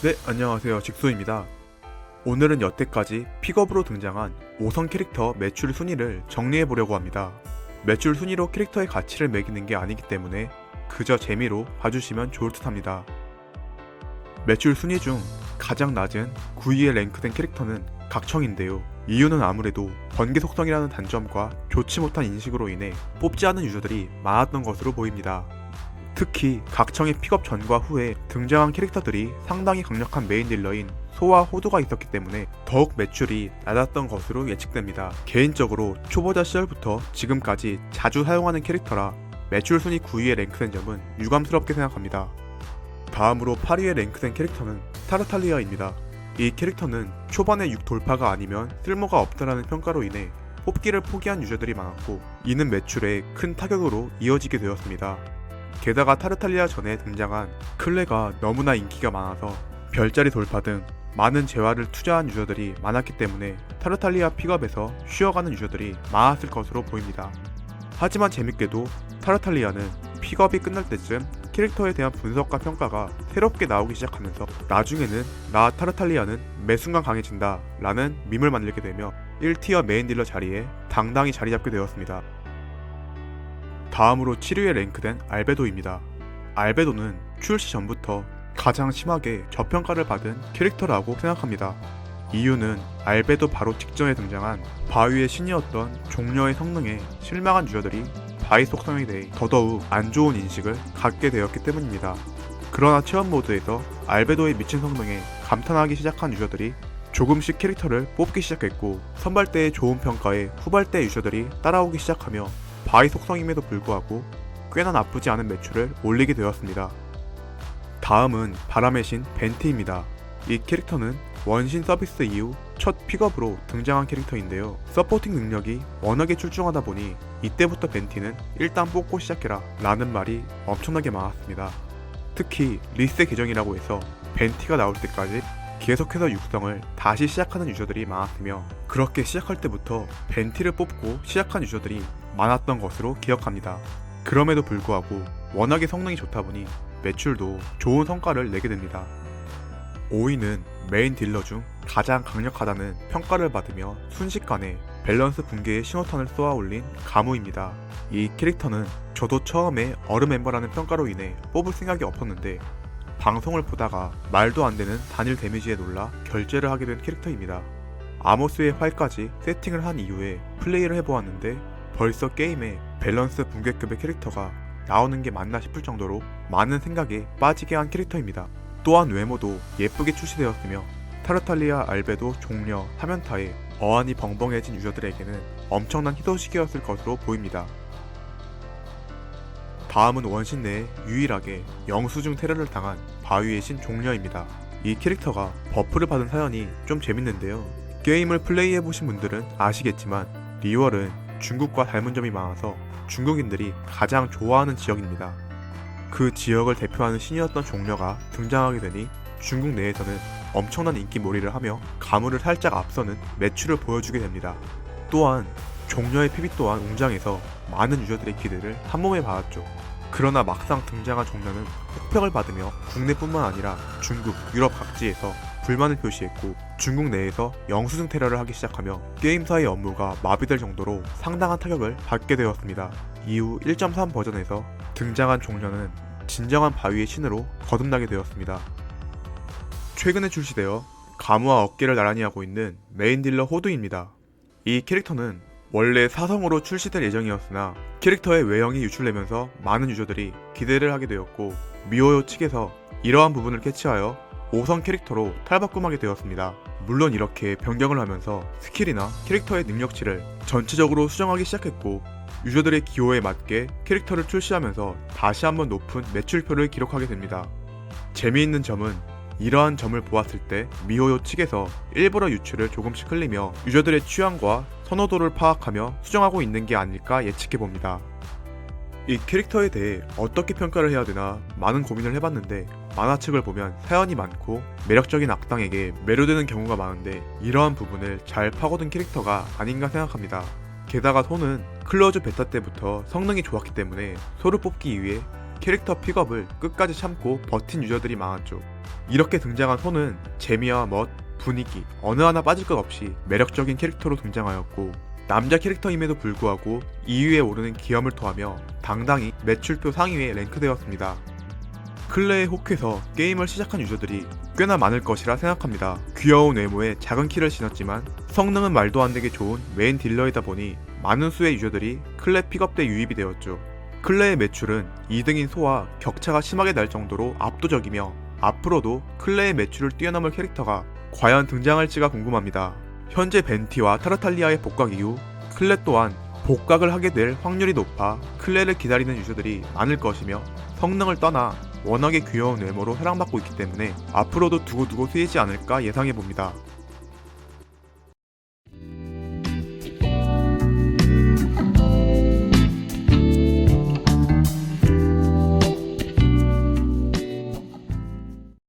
네, 안녕하세요. 직소입니다. 오늘은 여태까지 픽업으로 등장한 5성 캐릭터 매출 순위를 정리해 보려고 합니다. 매출 순위로 캐릭터의 가치를 매기는 게 아니기 때문에 그저 재미로 봐주시면 좋을 듯 합니다. 매출 순위 중 가장 낮은 9위에 랭크된 캐릭터는 각청인데요. 이유는 아무래도 번개 속성이라는 단점과 좋지 못한 인식으로 인해 뽑지 않은 유저들이 많았던 것으로 보입니다. 특히 각청의 픽업 전과 후에 등장한 캐릭터들이 상당히 강력한 메인 딜러인 소와 호두가 있었기 때문에 더욱 매출이 낮았던 것으로 예측됩니다. 개인적으로 초보자 시절부터 지금까지 자주 사용하는 캐릭터라 매출 순위 9위에 랭크된 점은 유감스럽게 생각합니다. 다음으로 8위에 랭크된 캐릭터는 타르탈리아입니다. 이 캐릭터는 초반에 6 돌파가 아니면 쓸모가 없다라는 평가로 인해 뽑기를 포기한 유저들이 많았고, 이는 매출에 큰 타격으로 이어지게 되었습니다. 게다가 타르탈리아 전에 등장한 클레가 너무나 인기가 많아서 별자리 돌파 등 많은 재화를 투자한 유저들이 많았기 때문에 타르탈리아 픽업에서 쉬어가는 유저들이 많았을 것으로 보입니다. 하지만 재밌게도 타르탈리아는 픽업이 끝날 때쯤 캐릭터에 대한 분석과 평가가 새롭게 나오기 시작하면서 나중에는 나 타르탈리아는 매 순간 강해진다 라는 밈을 만들게 되며 1티어 메인 딜러 자리에 당당히 자리 잡게 되었습니다. 다음으로 7위에 랭크된 알베도입니다. 알베도는 출시 전부터 가장 심하게 저평가를 받은 캐릭터라고 생각합니다. 이유는 알베도 바로 직전에 등장한 바위의 신이었던 종려의 성능에 실망한 유저들이 바위 속성에 대해 더더욱 안 좋은 인식을 갖게 되었기 때문입니다. 그러나 체험 모드에서 알베도의 미친 성능에 감탄하기 시작한 유저들이 조금씩 캐릭터를 뽑기 시작했고, 선발대의 좋은 평가에 후발대 유저들이 따라오기 시작하며 바위 속성임에도 불구하고 꽤나 나쁘지 않은 매출을 올리게 되었습니다. 다음은 바람의 신 벤티입니다. 이 캐릭터는 원신 서비스 이후 첫 픽업으로 등장한 캐릭터인데요. 서포팅 능력이 워낙에 출중하다 보니 이때부터 벤티는 일단 뽑고 시작해라 라는 말이 엄청나게 많았습니다. 특히 리셋 계정이라고 해서 벤티가 나올 때까지 계속해서 육성을 다시 시작하는 유저들이 많았으며, 그렇게 시작할 때부터 벤티를 뽑고 시작한 유저들이 많았던 것으로 기억합니다. 그럼에도 불구하고 워낙에 성능이 좋다 보니 매출도 좋은 성과를 내게 됩니다. 5위는 메인 딜러 중 가장 강력하다는 평가를 받으며 순식간에 밸런스 붕괴의 신호탄을 쏘아올린 가무입니다. 이 캐릭터는 저도 처음에 얼음 엠버라는 평가로 인해 뽑을 생각이 없었는데 방송을 보다가 말도 안 되는 단일 데미지에 놀라 결제를 하게 된 캐릭터입니다. 아모스의 활까지 세팅을 한 이후에 플레이를 해보았는데 벌써 게임에 밸런스 붕괴급의 캐릭터가 나오는 게 맞나 싶을 정도로 많은 생각에 빠지게 한 캐릭터입니다. 또한 외모도 예쁘게 출시되었으며 타르탈리아, 알베도, 종려, 사면타에 어안이 벙벙해진 유저들에게는 엄청난 희소식이었을 것으로 보입니다. 다음은 원신 내에 유일하게 영수증 테러를 당한 바위의 신 종려입니다. 이 캐릭터가 버프를 받은 사연이 좀 재밌는데요. 게임을 플레이해보신 분들은 아시겠지만 리월은 중국과 닮은 점이 많아서 중국인들이 가장 좋아하는 지역입니다. 그 지역을 대표하는 신이었던 종려가 등장하게 되니 중국 내에서는 엄청난 인기몰이를 하며 가무를 살짝 앞서는 매출을 보여주게 됩니다. 또한 종려의 PB 또한 웅장해서 많은 유저들의 기대를 한몸에 받았죠. 그러나 막상 등장한 종려는 혹평을 받으며 국내뿐만 아니라 중국, 유럽 각지에서 불만을 표시했고, 중국 내에서 영수증 테러를 하기 시작하며 게임사의 업무가 마비될 정도로 상당한 타격을 받게 되었습니다. 이후 1.3 버전에서 등장한 종려는 진정한 바위의 신으로 거듭나게 되었습니다. 최근에 출시되어 가무와 어깨를 나란히 하고 있는 메인 딜러 호두입니다. 이 캐릭터는 원래 4성으로 출시될 예정이었으나 캐릭터의 외형이 유출되면서 많은 유저들이 기대를 하게 되었고, 미호요 측에서 이러한 부분을 캐치하여 5성 캐릭터로 탈바꿈하게 되었습니다. 물론 이렇게 변경을 하면서 스킬이나 캐릭터의 능력치를 전체적으로 수정하기 시작했고, 유저들의 기호에 맞게 캐릭터를 출시하면서 다시 한번 높은 매출표를 기록하게 됩니다. 재미있는 점은 이러한 점을 보았을 때 미호요 측에서 일부러 유출을 조금씩 흘리며 유저들의 취향과 선호도를 파악하며 수정하고 있는 게 아닐까 예측해봅니다. 이 캐릭터에 대해 어떻게 평가를 해야 되나 많은 고민을 해봤는데, 만화 측을 보면 사연이 많고 매력적인 악당에게 매료되는 경우가 많은데 이러한 부분을 잘 파고든 캐릭터가 아닌가 생각합니다. 게다가 소는 클로즈 베타 때부터 성능이 좋았기 때문에 소를 뽑기 위해 캐릭터 픽업을 끝까지 참고 버틴 유저들이 많았죠. 이렇게 등장한 손은 재미와 멋, 분위기 어느 하나 빠질 것 없이 매력적인 캐릭터로 등장하였고 남자 캐릭터임에도 불구하고 2위에 오르는 기염을 토하며 당당히 매출표 상위에 랭크되었습니다. 클레의 호크에서 게임을 시작한 유저들이 꽤나 많을 것이라 생각합니다. 귀여운 외모에 작은 키를 지녔지만 성능은 말도 안 되게 좋은 메인 딜러이다 보니 많은 수의 유저들이 클레 픽업 때 유입이 되었죠. 클레의 매출은 2등인 소와 격차가 심하게 날 정도로 압도적이며 앞으로도 클레의 매출을 뛰어넘을 캐릭터가 과연 등장할지가 궁금합니다. 현재 벤티와 타르탈리아의 복각 이후 클레 또한 복각을 하게 될 확률이 높아 클레를 기다리는 유저들이 많을 것이며 성능을 떠나 워낙에 귀여운 외모로 사랑받고 있기 때문에 앞으로도 두고두고 쓰이지 않을까 예상해봅니다.